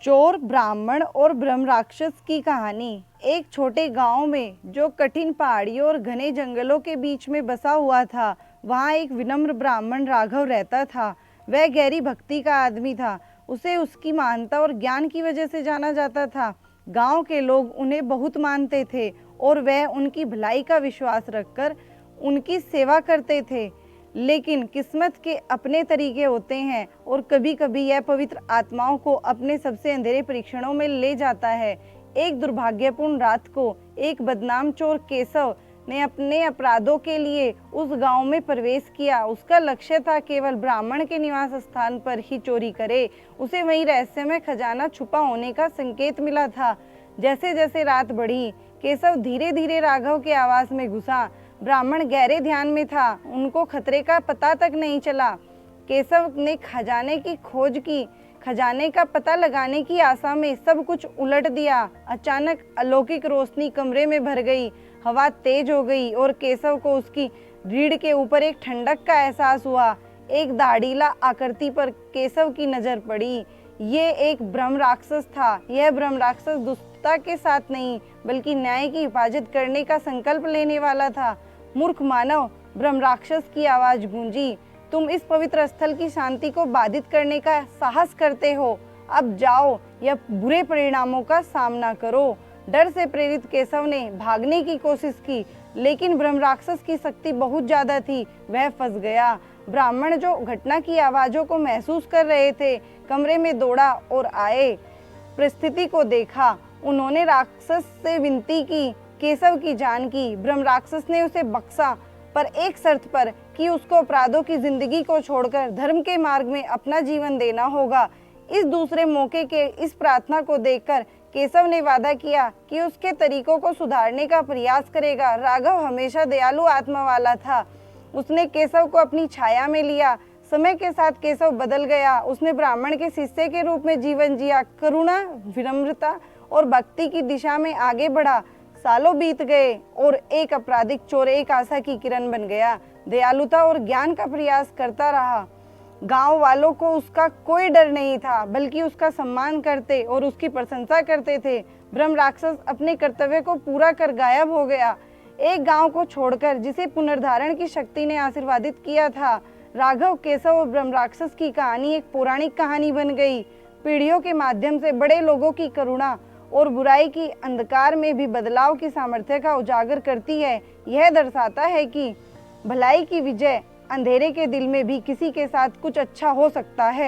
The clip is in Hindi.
चोर, ब्राह्मण और ब्रह्म राक्षस की कहानी। एक छोटे गांव में जो कठिन पहाड़ियों और घने जंगलों के बीच में बसा हुआ था, वहाँ एक विनम्र ब्राह्मण राघव रहता था। वह गहरी भक्ति का आदमी था। उसे उसकी महानता और ज्ञान की वजह से जाना जाता था। गांव के लोग उन्हें बहुत मानते थे और वह उनकी भलाई का विश्वास रखकर उनकी सेवा करते थे। लेकिन किस्मत के अपने तरीके होते हैं और कभी कभी यह पवित्र आत्माओं को अपने सबसे अंधेरे परीक्षणों में ले जाता है। एक दुर्भाग्यपूर्ण रात को एक बदनाम चोर केशव ने अपने अपराधों के लिए उस गांव में प्रवेश किया। उसका लक्ष्य था केवल ब्राह्मण के निवास स्थान पर ही चोरी करे। उसे वहीं रहस्यमय खजाना छुपा होने का संकेत मिला था। जैसे जैसे रात बढ़ी, केशव धीरे धीरे राघव के आवास में घुसा। ब्राह्मण गहरे ध्यान में था, उनको खतरे का पता तक नहीं चला। केशव ने खजाने की खोज की, खजाने का पता लगाने की आशा में सब कुछ उलट दिया। अचानक अलौकिक रोशनी कमरे में भर गई, हवा तेज हो गई और केशव को उसकी रीढ़ के ऊपर एक ठंडक का एहसास हुआ। एक दाढ़ीला आकृति पर केशव की नजर पड़ी। ये एक ब्रह्म राक्षस था। यह ब्रह्म राक्षस दुष्टता के साथ नहीं, बल्कि न्याय की हिफाजत करने का संकल्प लेने वाला था। मूर्ख मानव, ब्रह्म राक्षस की आवाज गूंजी, तुम इस पवित्र स्थल की शांति को बाधित करने का साहस करते हो। अब जाओ या बुरे परिणामों का सामना करो। डर से प्रेरित केशव ने भागने की कोशिश की, लेकिन ब्रह्म राक्षस की शक्ति बहुत ज्यादा थी। वह फंस गया। ब्राह्मण, जो घटना की आवाजों को महसूस कर रहे थे, कमरे में दौड़ा और आए। परिस्थिति को देखा। उन्होंने राक्षस से विनती की, केशव की जान की। ब्रह्म राक्षस ने उसे बख्शा, पर एक शर्त पर कि उसको अपराधों की जिंदगी को छोड़कर धर्म के मार्ग में अपना जीवन देना होगा। इस दूसरे मौके के इस प्रार्थना को देखकर केशव ने वादा किया कि उसके तरीकों को सुधारने का प्रयास करेगा। राघव हमेशा दयालु आत्मा वाला था। उसने केशव को अपनी छाया में लिया। समय के साथ केशव बदल गया। उसने ब्राह्मण के शिष्य के रूप में जीवन जिया, करुणा, विनम्रता और भक्ति की दिशा में आगे बढ़ा। सालों बीत गए और एक आपराधिक चोर एक आशा की किरण बन गया। दयालुता और ज्ञान का प्रयास करता रहा। गांव वालों को उसका कोई डर नहीं था, बल्कि उसका सम्मान करते और उसकी प्रशंसा करते थे। ब्रह्म राक्षस अपने कर्तव्य को पूरा कर गायब हो गया, एक गांव को छोड़कर जिसे पुनर्धारण की शक्ति ने आशीर्वादित किया था। राघव, केशव और ब्रह्म राक्षस की कहानी एक पौराणिक कहानी बन गई। पीढ़ियों के माध्यम से बड़े लोगों की करुणा और बुराई की अंधकार में भी बदलाव की सामर्थ्य का उजागर करती है। यह दर्शाता है कि भलाई की विजय अंधेरे के दिल में भी किसी के साथ कुछ अच्छा हो सकता है।